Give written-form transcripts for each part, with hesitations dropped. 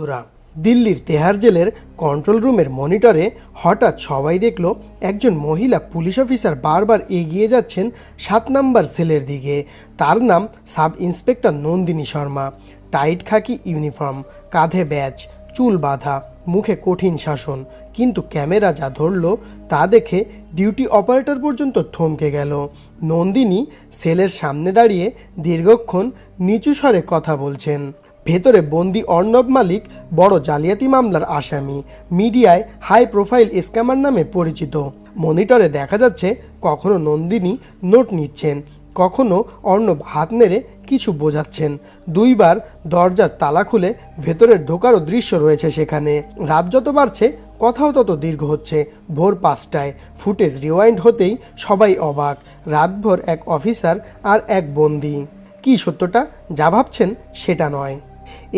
বন্ধুরা, দিল্লির তেহার জেলের কন্ট্রোল রুমের মনিটরে হঠাৎ সবাই দেখল একজন মহিলা পুলিশ অফিসার বারবার এগিয়ে যাচ্ছেন 7 নম্বর সেলের দিকে। তার নাম sub inspector Nandini Sharma. Tight খাকি ইউনিফর্ম, কাঁধে ব্যাজ, চুল বাঁধা, মুখে কঠিন শাসন। কিন্তু ক্যামেরা যা ধরল তা দেখে ডিউটি অপারেটর পর্যন্ত থমকে গেল। নন্দিনী সেলের সামনে দাঁড়িয়ে দীর্ঘক্ষণ নিচু স্বরে কথা বলছেন। ভেতরে বন্দি অর্ণব মালিক বড় জালিয়াতি মামলার আসামি, মিডিয়ায় হাই প্রোফাইল স্ক্যামার নামে পরিচিত। মনিটরে দেখা যাচ্ছে কখনো নন্দিনী নোট নিচ্ছেন, কখনো অর্ণব হাত নেড়ে কিছু বোঝাচ্ছেন। দুইবার দরজার তালা খুলে ভেতরের ঢোকারও দৃশ্য রয়েছে সেখানে। রাত যত বাড়ছে কথাও তত দীর্ঘ হচ্ছে। ভোর 5টায় ফুটেজ রিওয়াইন্ড হতেই সবাই অবাক। রাতভর এক অফিসার আর এক বন্দি। কি সত্যটা যা ভাবছেন সেটা নয়।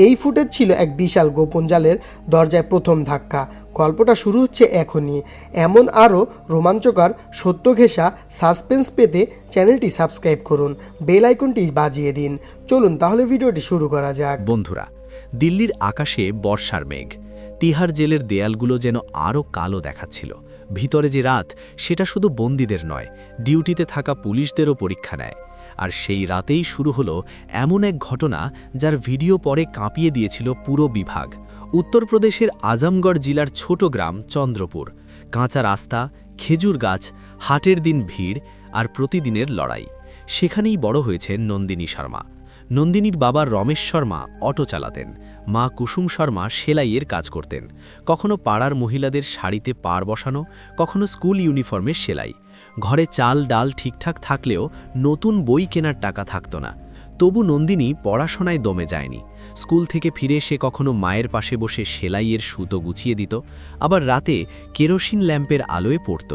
এই ফুটেজ ছিল এক বিশাল গোপন জালের দরজায় প্রথম ধাক্কা। গল্পটা শুরু হচ্ছে এখনই। এমন আরও রোমাঞ্চকর সত্য ঘেঁষা সাসপেন্স পেতে চ্যানেলটি সাবস্ক্রাইব করুন, বেল আইকনটি বাজিয়ে দিন। চলুন তাহলে ভিডিওটি শুরু করা যাক। বন্ধুরা, দিল্লির আকাশে বর্ষার মেঘ। তিহার জেলের দেয়ালগুলো যেন আরও কালো দেখাচ্ছিল। ভিতরে যে রাত, সেটা শুধু বন্দীদের নয়, ডিউটিতে থাকা পুলিশদেরও পরীক্ষা নেয়। আর সেই রাতেই শুরু হলো এমন এক ঘটনা যার ভিডিও পরে কাঁপিয়ে দিয়েছিল পুরো বিভাগ। উত্তরপ্রদেশের আজমগড় জেলার ছোট গ্রাম চন্দ্রপুর। কাঁচা রাস্তা, খেজুর গাছ, হাটের দিন ভিড় আর প্রতিদিনের লড়াই। সেখানেই বড় হয়েছেন নন্দিনী শর্মা। নন্দিনীর বাবা রমেশ শর্মা অটো চালাতেন, মা কুসুম শর্মা সেলাইয়ের কাজ করতেন। কখনো পাড়ার মহিলাদের শাড়িতে পাড় বসানো, কখনো স্কুল ইউনিফর্মের সেলাই। ঘরে চাল ডাল ঠিকঠাক থাকলেও নতুন বই কেনার টাকা থাকতো না। তবু নন্দিনী পড়াশোনায় দমে যায়নি। স্কুল থেকে ফিরে সে কখনো মায়ের পাশে বসে সেলাইয়ের সুতো গুছিয়ে দিত, আবার রাতে কেরোসিন ল্যাম্পের আলোয় পড়ত।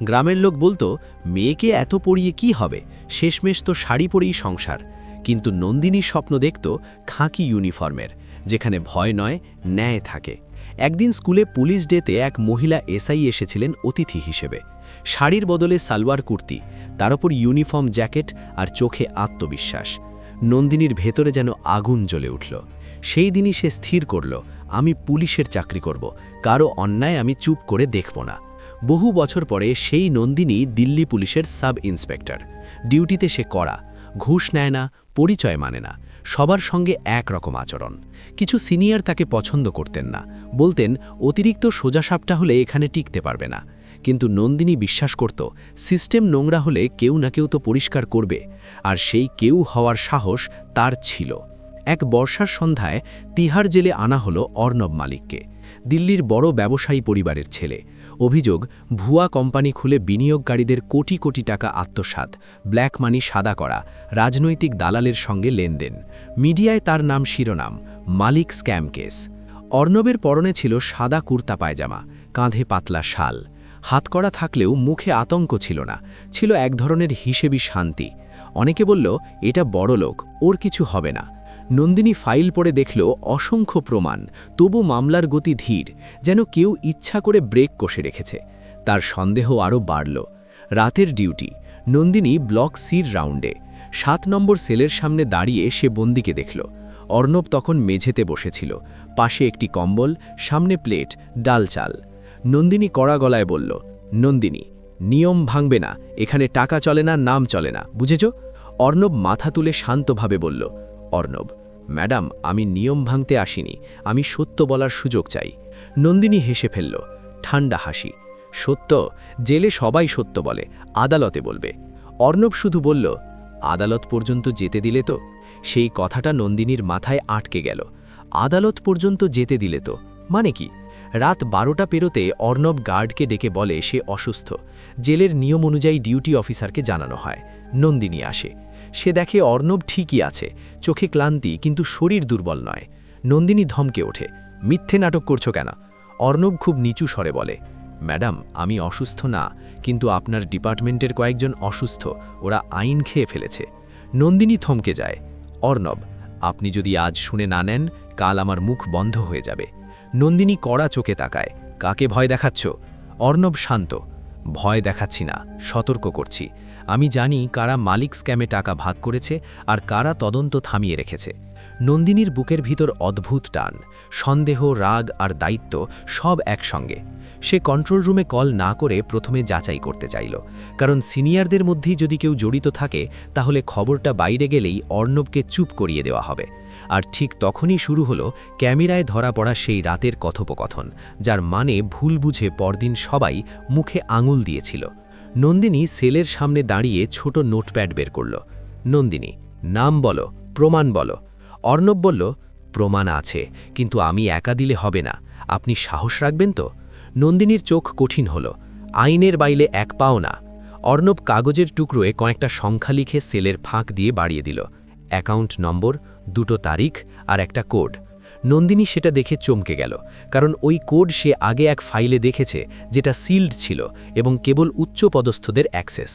গ্রামের লোক বলতো, মেয়েকে এত পড়িয়ে কি হবে, শেষমেশ তো শাড়ি পরেই সংসার। কিন্তু নন্দিনীর স্বপ্ন দেখত খাকি ইউনিফর্মের, যেখানে ভয় নয়, ন্যায় থাকে। একদিন স্কুলে পুলিশ ডেতে এক মহিলা এসআই এসেছিলেন অতিথি হিসেবে। শাড়ির বদলে সালোয়ার কুর্তি, তার উপর ইউনিফর্ম জ্যাকেট আর চোখে আত্মবিশ্বাস। নন্দিনীর ভেতরে যেন আগুন জ্বলে উঠল। সেই দিনই সে স্থির করল, আমি পুলিশের চাকরি করব, কারো অন্যায় আমি চুপ করে দেখব না। বহু বছর পরে সেই নন্দিনী দিল্লি পুলিশের সাব ইন্সপেক্টর। ডিউটিতে সে কড়া, ঘুষ নেয় না, পরিচয় মানে না, সবার সঙ্গে একরকম আচরণ। কিছু সিনিয়র তাকে পছন্দ করতেন না, বলতেন অতিরিক্ত সোজাসাপটা হলে এখানে টিকতে পারবে না। কিন্তু নন্দিনী বিশ্বাস করত, সিস্টেম নোংরা হলে কেউ না কেউ তো পরিষ্কার করবে, আর সেই কেউ হওয়ার সাহস তার ছিল। এক বর্ষার সন্ধ্যায় তিহার জেলে আনা হলো অর্ণব মালিককে। দিল্লির বড় ব্যবসায়ী পরিবারের ছেলে। অভিযোগ, ভুয়া কোম্পানি খুলে বিনিয়োগকারীদের কোটি কোটি টাকা আত্মসাৎ, ব্ল্যাক মানি সাদা করা, রাজনৈতিক দালালের সঙ্গে লেনদেন। মিডিয়ায় তার নাম শিরোনাম, মালিক স্ক্যাম কেস। অর্ণবের পরনে ছিল সাদা কুর্তা পায়জামা, কাঁধে পাতলা শাল। হাতকড়া থাকলেও মুখে আতঙ্ক ছিল না, ছিল এক ধরনের হিসেবি শান্তি। অনেকে বলল, এটা বড় লোক, ওর কিছু হবে না। নন্দিনী ফাইল পড়ে দেখল অসংখ্য প্রমাণ, তবু মামলার গতি ধীর, যেন কেউ ইচ্ছা করে ব্রেক কষে রেখেছে। তার সন্দেহ আরও বাড়ল। রাতের ডিউটি, নন্দিনী ব্লক সির রাউন্ডে। 7 নম্বর সেলের সামনে দাঁড়িয়ে সে বন্দিকে দেখল। অর্ণব তখন মেঝেতে বসেছিল, পাশে একটি কম্বল, সামনে প্লেট, ডাল চাল। নন্দিনী কড়া গলায় বলল, নন্দিনী, নিয়ম ভাঙবে না, এখানে টাকা চলে না, নাম চলে না, বুঝেছ? অর্ণব মাথা তুলে শান্তভাবে বলল, অর্ণব, ম্যাডাম, আমি নিয়ম ভাঙতে আসিনি, আমি সত্য বলার সুযোগ চাই। নন্দিনী হেসে ফেলল, ঠান্ডা হাসি। সত্য? জেলে সবাই সত্য বলে, আদালতে বলবে। অর্ণব শুধু বলল, আদালত পর্যন্ত যেতে দিলে তো? সেই কথাটা নন্দিনীর মাথায় আটকে গেল। আদালত পর্যন্ত যেতে দিলে তো মানে কি? রাত 12টা পেরোতে অর্ণব গার্ডকে ডেকে বলে সে অসুস্থ। জেলের নিয়ম অনুযায়ী ডিউটি অফিসারকে জানানো হয়। নন্দিনী আসে। সে দেখে অর্ণব ঠিকই আছে, চোখে ক্লান্তি, কিন্তু শরীর দুর্বল নয়। নন্দিনী ধমকে ওঠে, মিথ্যে নাটক করছো কেন? অর্ণব খুব নিচু স্বরে বলে, ম্যাডাম, আমি অসুস্থ না, কিন্তু আপনার ডিপার্টমেন্টের কয়েকজন অসুস্থ, ওরা আইন খেয়ে ফেলেছে। নন্দিনী থমকে যায়। অর্ণব, আপনি যদি আজ শুনে না নেন, কাল আমার মুখ বন্ধ হয়ে যাবে। নন্দিনী কড়া চোখে তাকায়, কাকে ভয় দেখাচ্ছ? অর্ণব শান্ত, ভয় দেখাচ্ছি না, সতর্ক করছি। আমি জানি কারা মালিক স্ক্যামে টাকা ভাগ করেছে আর কারা তদন্ত থামিয়ে রেখেছে। নন্দিনীর বুকের ভিতর অদ্ভুত টান, সন্দেহ, রাগ আর দায়িত্ব সব একসঙ্গে। সে কন্ট্রোল রুমে কল না করে প্রথমে যাচাই করতে চাইল, কারণ সিনিয়রদের মধ্যেই যদি কেউ জড়িত থাকে তাহলে খবরটা বাইরে গেলেই অর্ণবকে চুপ করিয়ে দেওয়া হবে। আর ঠিক তখনই শুরু হলো ক্যামেরায় ধরা পড়া সেই রাতের কথোপকথন, যার মানে ভুল বুঝে পরদিন সবাই মুখে আঙুল দিয়েছিল। নন্দিনী সেলের সামনে দাঁড়িয়ে ছোট নোটপ্যাড বের করল। নন্দিনী, নাম বলো, প্রমাণ বলো। অর্ণব বলল, প্রমাণ আছে, কিন্তু আমি একা দিলে হবে না, আপনি সাহস রাখবেন তো? নন্দিনীর চোখ কঠিন হল। আইনের বাইরে এক পাও না। অর্ণব কাগজের টুকরোয় কয়েকটা সংখ্যা লিখে সেলের ফাঁক দিয়ে বাড়িয়ে দিল। অ্যাকাউন্ট নম্বর, 2টো তারিখ আর একটা কোড। নন্দিনী সেটা দেখে চমকে গেল, কারণ ওই কোড সে আগে এক ফাইলে দেখেছে, যেটা সিল্ড ছিল এবং কেবল উচ্চপদস্থদের অ্যাক্সেস।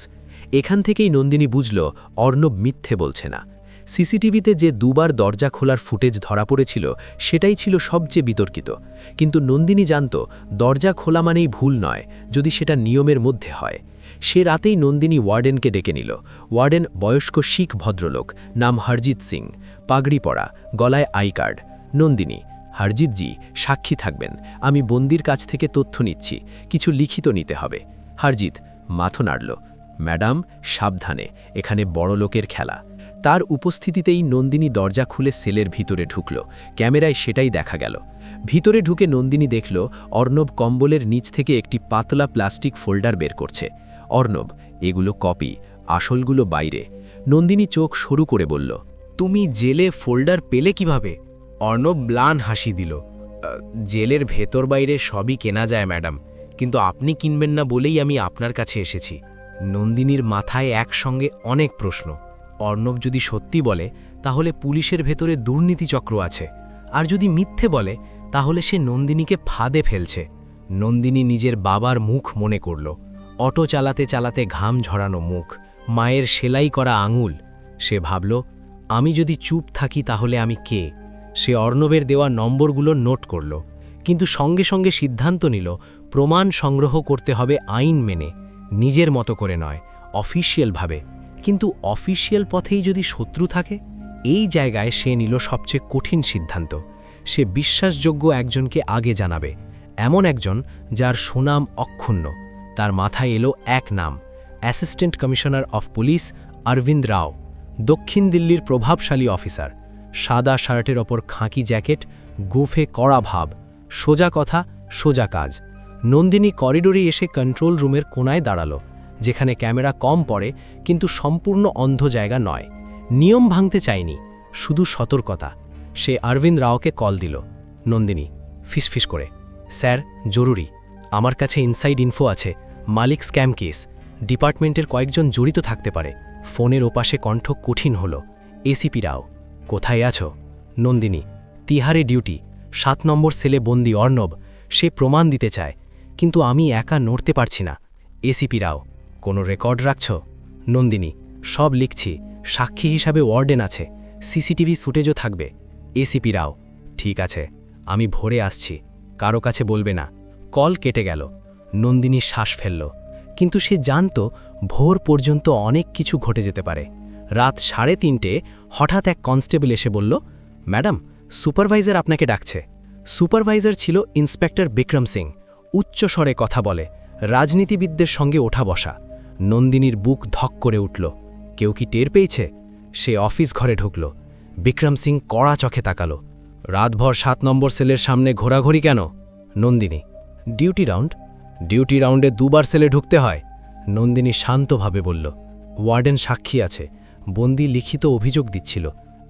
এখান থেকেই নন্দিনী বুঝল অর্ণব মিথ্যে বলছে না। সিসিটিভিতে যে দুবার দরজা খোলার ফুটেজ ধরা পড়েছিল সেটাই ছিল সবচেয়ে বিতর্কিত, কিন্তু নন্দিনী জানত দরজা খোলা মানেই ভুল নয়, যদি সেটা নিয়মের মধ্যে হয়। সে রাতেই নন্দিনী ওয়ার্ডেনকে ডেকে নিল। ওয়ার্ডেন বয়স্ক শিখ ভদ্রলোক, নাম হরজিৎ সিং, পাগড়ি পরা, গলায় আই কার্ড। নন্দিনী, হরজিৎজি সাক্ষী থাকবেন, আমি বন্দির কাছ থেকে তথ্য নিচ্ছি, কিছু লিখিত নিতে হবে। হরজিৎ মাথা নাড়ল। ম্যাডাম সাবধানে, এখানে বড় লোকের খেলা। তার উপস্থিতিতেই নন্দিনী দরজা খুলে সেলের ভিতরে ঢুকল। ক্যামেরায় সেটাই দেখা গেল। ভিতরে ঢুকে নন্দিনী দেখল অর্ণব কম্বলের নিচ থেকে একটি পাতলা প্লাস্টিক ফোল্ডার বের করছে। অর্ণব, এগুলো কপি, আসলগুলো বাইরে। নন্দিনী চোখ সরু করে বলল, তুমি জেলে ফোল্ডার পেলে কিভাবে? অর্ণব ম্লান হাসি দিল। জেলের ভেতর বাইরে সবই কেনা যায় ম্যাডাম, কিন্তু আপনি কিনবেন না বলেই আমি আপনার কাছে এসেছি। নন্দিনীর মাথায় একসঙ্গে অনেক প্রশ্ন। অর্ণব যদি সত্যি বলে তাহলে পুলিশের ভেতরে দুর্নীতি চক্র আছে, আর যদি মিথ্যে বলে তাহলে সে নন্দিনীকে ফাঁদে ফেলছে। নন্দিনী নিজের বাবার মুখ মনে করল, অটো চালাতে চালাতে ঘাম ঝরানো মুখ, মায়ের সেলাই করা আঙুল। সে ভাবল, আমি যদি চুপ থাকি তাহলে আমি কে? সে অর্ণবের দেওয়া নম্বরগুলো নোট করল, কিন্তু সঙ্গে সঙ্গে সিদ্ধান্ত নিল প্রমাণ সংগ্রহ করতে হবে আইন মেনে, নিজের মতো করে নয়, অফিসিয়ালভাবে। কিন্তু অফিসিয়াল পথেই যদি শত্রু থাকে? এই জায়গায় সে নিল সবচেয়ে কঠিন সিদ্ধান্ত। সে বিশ্বাসযোগ্য একজনকে আগে জানাবে, এমন একজন যার সুনাম অক্ষুণ্ণ। তার মাথায় এলো এক নাম, assistant commissioner of police Arvind Rao, দক্ষিণ দিল্লির প্রভাবশালী অফিসার। সাদা শার্টের ওপর খাঁকি জ্যাকেট, গোফে কড়া ভাব, সোজা কথা, সোজা কাজ। নন্দিনী করিডোরে এসে কন্ট্রোল রুমের কোণায় দাঁড়ালো, যেখানে ক্যামেরা কম পড়ে, কিন্তু সম্পূর্ণ অন্ধ জায়গা নয়। নিয়ম ভাঙতে চায়নি, শুধু সতর্কতা। সে অরবিন্দ রাওকে কল দিল। নন্দিনী ফিসফিস করে, স্যার জরুরি, আমার কাছে ইনসাইড ইনফো আছে, মালিক স্ক্যাম কেস, ডিপার্টমেন্টের কয়েকজন জড়িত থাকতে পারে। ফোনের ওপাশে কণ্ঠ কঠিন হল, এসিপি রাও। কোথায় আছো? নন্দিনী, তিহারে ডিউটি, 7 নম্বর সেলে বন্দি অর্ণব, সে প্রমাণ দিতে চায়, কিন্তু আমি একা নড়তে পারছি না। এসিপি রাও, কোনো রেকর্ড রাখছ? নন্দিনী, সব লিখছি, সাক্ষী হিসাবে ওয়ার্ডেন আছে, সিসিটিভি ফুটেজও থাকবে। এসিপি রাও, ঠিক আছে, আমি ভোরে আসছি, কারো কাছে বলবে না। কল কেটে গেল। নন্দিনী শ্বাস ফেলল, কিন্তু সে জানত ভোর পর্যন্ত অনেক কিছু ঘটে যেতে পারে। রাত 3:30 হঠাৎ এক কনস্টেবল এসে বলল, ম্যাডাম সুপারভাইজার আপনাকে ডাকছে। সুপারভাইজার ছিল ইন্সপেক্টর বিক্রম সিং। উচ্চ স্বরে কথা বলে, রাজনীতিবিদদের সঙ্গে ওঠা বসা। নন্দিনীর বুক ধক করে উঠল। কেউ কি টের পেয়েছে? সে অফিস ঘরে ঢুকল। বিক্রম সিং কড়া চোখে তাকালো। রাতভর 7 নম্বর সেলের সামনে ঘোরাঘুরি কেন? Nandini, duty round. ডিউটি রাউন্ডে 2বার সেলে ঢুকতে হয়। নন্দিনী শান্তভাবে বলল, ওয়ার্ডেন সাক্ষী আছে, বন্দি লিখিত অভিযোগ দিচ্ছিল,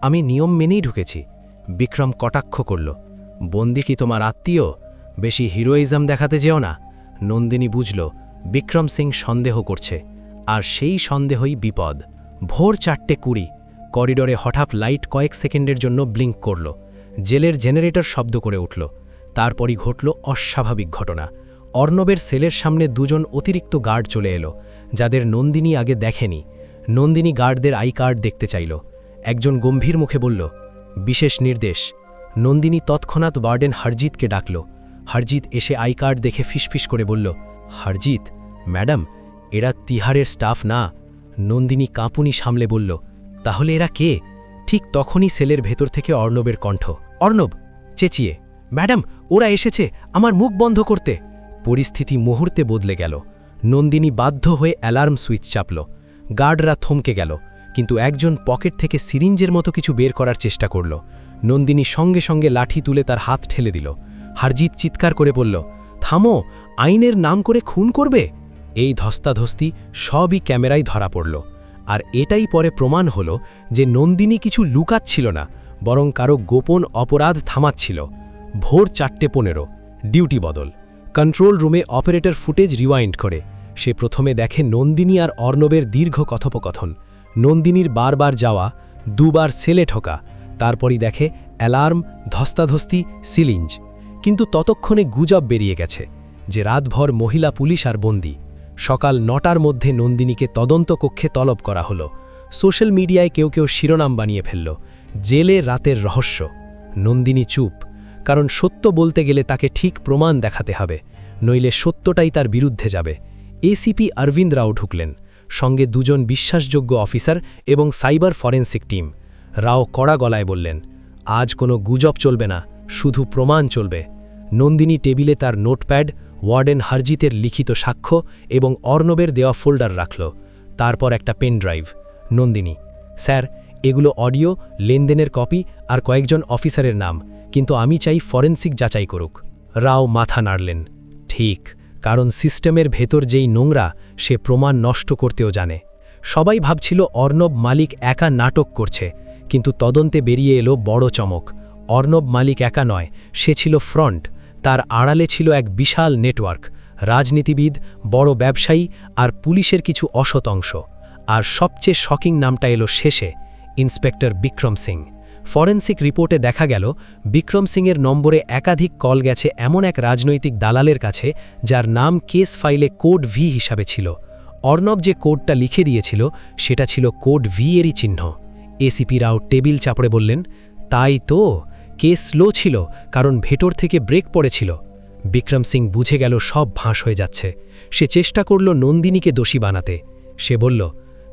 আমি নিয়ম মেনেই ঢুকেছি। বিক্রম কটাক্ষ করল, বন্দি কি তোমার আত্মীয়? বেশি হিরোইজম দেখাতে যেও না। নন্দিনী বুঝল বিক্রম সিং সন্দেহ করছে, আর সেই সন্দেহই বিপদ। ভোর 4:20, করিডোরে হঠাৎ লাইট কয়েক সেকেন্ডের জন্য ব্লিঙ্ক করল। জেলের জেনারেটর শব্দ করে উঠল। তারপরই ঘটল অস্বাভাবিক ঘটনা। অর্ণবের সেলের সামনে 2জন অতিরিক্ত গার্ড চলে এলো, যাদের নন্দিনী আগে দেখেনি। নন্দিনী গার্ডদের আই কার্ড দেখতে চাইল। একজন গম্ভীর মুখে বলল, বিশেষ নির্দেশ। নন্দিনী তৎক্ষণাৎ ওয়ার্ডেন হরজিৎকে ডাকল। হরজিৎ এসে আই কার্ড দেখে ফিসফিস করে বলল, হরজিৎ, ম্যাডাম, এরা তিহারের স্টাফ না। নন্দিনী কাঁপুনি সামলে বলল, তাহলে এরা কে? ঠিক তখনই সেলের ভেতর থেকে অর্ণবের কণ্ঠ, অর্ণব চেঁচিয়ে, ম্যাডাম ওরা এসেছে আমার মুখ বন্ধ করতে। পরিস্থিতি মুহূর্তে বদলে গেল। নন্দিনী বাধ্য হয়ে অ্যালার্ম সুইচ চাপল। গার্ডরা থমকে গেল, কিন্তু একজন পকেট থেকে সিরিঞ্জের মতো কিছু বের করার চেষ্টা করল। নন্দিনী সঙ্গে সঙ্গে লাঠি তুলে তার হাত ঠেলে দিল। হারজিত চিৎকার করে বলল, থামো, আইনের নাম করে খুন করবে। এই ধস্তাধস্তি সবই ক্যামেরায় ধরা পড়ল। আর এটাই পরে প্রমাণ হল যে নন্দিনী কিছু লুকাচ্ছিল না, বরং কারো গোপন অপরাধ থামাচ্ছিল। ভোর 4:15, ডিউটি বদল। কন্ট্রোল রুমে অপারেটর ফুটেজ রিওয়াইন্ড করে সে প্রথমে দেখে নন্দিনী আর অর্ণবের দীর্ঘ কথোপকথন, নন্দিনীর বারবার যাওয়া, দুবার সেলে ঠোকা, তারপরই দেখে অ্যালার্ম, ধস্তাধস্তি, সিলিঞ্জ। কিন্তু ততক্ষণে গুজব বেরিয়ে গেছে যে রাতভর মহিলা পুলিশ আর বন্দী। সকাল 9টার মধ্যে নন্দিনীকে তদন্ত কক্ষে তলব করা হলো। সোশ্যাল মিডিয়ায় কেউ কেউ শিরোনাম বানিয়ে ফেলল, জেলে রাতের রহস্য। নন্দিনী চুপ, কারণ সত্য বলতে গেলে তাকে ঠিক প্রমাণ দেখাতে হবে, নইলে সত্যটাই তার বিরুদ্ধে যাবে। এসিপি অরবিন্দ রাও ঢুকলেন, সঙ্গে 2 জন বিশ্বাসযোগ্য অফিসার এবং সাইবার ফরেন্সিক টিম। রাও কড়া গলায় বললেন, আজ কোনো গুজব চলবে না, শুধু প্রমাণ চলবে। নন্দিনী টেবিলে তার নোটপ্যাড, ওয়ার্ডেন হারজিতের লিখিত সাক্ষ্য এবং অর্ণবের দেওয়া ফোল্ডার রাখল। তারপর একটা পেন ড্রাইভ। নন্দিনী, স্যার, এগুলো অডিও, লেনদেনের কপি আর কয়েকজন অফিসারের নাম, কিন্তু আমি চাই ফরেন্সিক যাচাই করুক। রাও মাথা নাড়লেন, ঠিক, কারণ সিস্টেমের ভেতর যেই নোংরা সে প্রমাণ নষ্ট করতেও জানে। সবাই ভাবছিল অর্ণব মালিক একা নাটক করছে, কিন্তু তদন্তে বেরিয়ে এলো বড় চমক। অর্ণব মালিক একা নয়, সে ছিল ফ্রন্ট। তার আড়ালে ছিল এক বিশাল নেটওয়ার্ক, রাজনীতিবিদ, বড় ব্যবসায়ী আর পুলিশের কিছু অসৎ অংশ। আর সবচেয়ে শকিং নামটা এলো শেষে, ইন্সপেক্টর বিক্রম সিং। ফরেন্সিক রিপোর্টে দেখা গেল বিক্রম সিংয়ের নম্বরে একাধিক কল গেছে এমন এক রাজনৈতিক দালালের কাছে যার নাম কেস ফাইলে কোড ভি হিসাবে ছিল। অর্ণব যে কোডটা লিখে দিয়েছিল সেটা ছিল কোড ভি এরই চিহ্ন। এসিপি রাও টেবিল চাপড়ে বললেন, তাই তো, কেস স্লো ছিল কারণ ভেতর থেকে ব্রেক পড়েছিল। বিক্রম সিং বুঝে গেল সব ভাঁস হয়ে যাচ্ছে। সে চেষ্টা করল নন্দিনীকে দোষী বানাতে। সে বলল,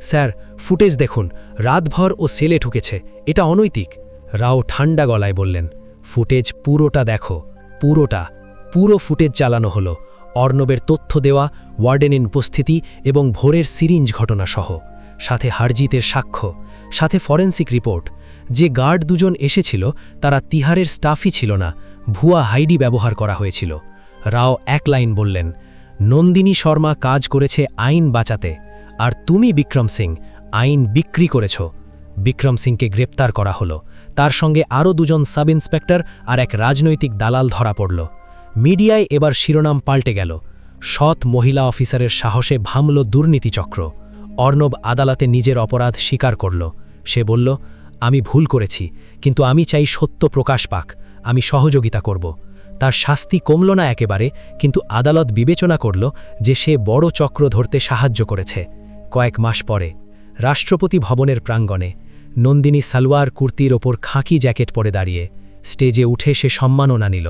স্যার, ফুটেজ দেখুন, রাতভর ও সেলে ঢুকেছে, এটা অনৈতিক। রাও ঠান্ডা গলায় বললেন, ফুটেজ পুরোটা দেখো, পুরো ফুটেজ চালানো হলো, অর্ণবের তথ্য দেওয়া, ওয়ার্ডেনের উপস্থিতি এবং ভোরের সিরিঞ্জ ঘটনা সহ, সাথে হারজিতের সাক্ষ্য, সাথে ফরেন্সিক রিপোর্ট। যে গার্ড 2 জন এসেছিল তারা তিহারের স্টাফই ছিল না, ভুয়া হাইডি ব্যবহার করা হয়েছিল। রাও এক লাইন বললেন, নন্দিনী শর্মা কাজ করেছে আইন বাঁচাতে, আর তুমি বিক্রম সিং আইন বিক্রি করেছ। বিক্রম সিংকে গ্রেপ্তার করা হলো। তার সঙ্গে আরও 2 জন সাব ইন্সপেক্টর আর এক রাজনৈতিক দালাল ধরা পড়ল। মিডিয়ায় এবার শিরোনাম পাল্টে গেল, সৎ মহিলা অফিসারের সাহসে ভামল দুর্নীতিচক্র। অর্ণব আদালতে নিজের অপরাধ স্বীকার করল। সে বলল, আমি ভুল করেছি, কিন্তু আমি চাই সত্য প্রকাশ পাক, আমি সহযোগিতা করব। তার শাস্তি কমল না একেবারে, কিন্তু আদালত বিবেচনা করল যে সে বড় চক্র ধরতে সাহায্য করেছে। কয়েক মাস পরে রাষ্ট্রপতি ভবনের প্রাঙ্গণে নন্দিনী সালোয়ার কুর্তির ওপর খাকি জ্যাকেট পরে দাঁড়িয়ে স্টেজে উঠে সে সম্মাননা নিল।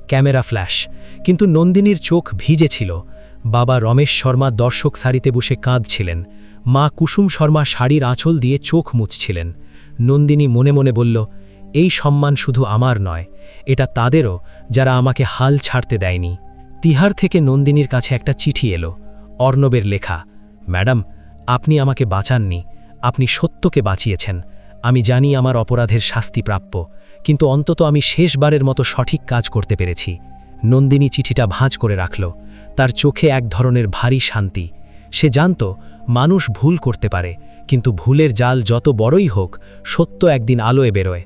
ক্যামেরা ফ্ল্যাশ, কিন্তু নন্দিনীর চোখ ভিজে ছিল। বাবা রমেশ শর্মা দর্শক সারিতে বসে কাঁদছিলেন। মা কুসুম শর্মা শাড়ির আঁচল দিয়ে চোখ মুছছিলেন। নন্দিনী মনে মনে বলল, এই সম্মান শুধু আমার নয়, এটা তাদেরও যারা আমাকে হাল ছাড়তে দেয়নি। তিহার থেকে নন্দিনীর কাছে একটা চিঠি এলো, অর্ণবের লেখা, ম্যাডাম, আপনি আমাকে বাঁচাননি, আপনি সত্যকে বাঁচিয়েছেন। আমি জানি আমার অপরাধের শাস্তি প্রাপ্য, কিন্তু অন্তত আমি শেষবারের মতো সঠিক কাজ করতে পেরেছি। নন্দিনী চিঠিটা ভাঁজ করে রাখল। তার চোখে এক ধরনের ভারী শান্তি। সে জানত মানুষ ভুল করতে পারে, কিন্তু ভুলের জাল যত বড়ই হোক, সত্য একদিন আলোয় বেরোয়।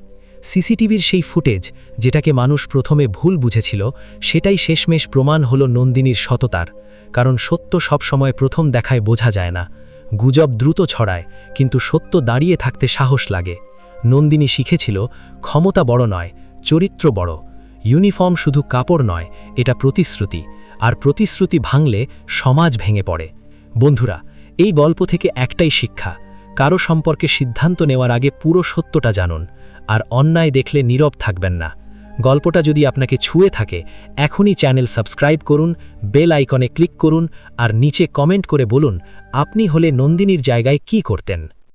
সিসিটিভির সেই ফুটেজ, যেটাকে মানুষ প্রথমে ভুল বুঝেছিল, সেটাই শেষমেশ প্রমাণ হলো নন্দিনীর সততার। কারণ সত্য সবসময় প্রথম দেখায় বোঝা যায় না। গুজব দ্রুত ছড়ায়, কিন্তু সত্য দাঁড়িয়ে থাকতে সাহস লাগে। নন্দিনী শিখেছিল, ক্ষমতা বড় নয়, চরিত্র বড়। ইউনিফর্ম শুধু কাপড় নয়, এটা প্রতিশ্রুতি, আর প্রতিশ্রুতি ভাঙলে সমাজ ভেঙে পড়ে। বন্ধুরা, এই গল্প থেকে একটাই শিক্ষা, কারো সম্পর্কে সিদ্ধান্ত নেওয়ার আগে পুরো সত্যটা জানুন, আর অন্যায় দেখলে নীরব থাকবেন না। গল্পটা যদি আপনাকে ছুঁয়ে থাকে, এখনই চ্যানেল সাবস্ক্রাইব করুন, বেল আইকনে ক্লিক করুন, আর নিচে কমেন্ট করে বলুন আপনি হলে নন্দিনীর জায়গায় কি করতেন।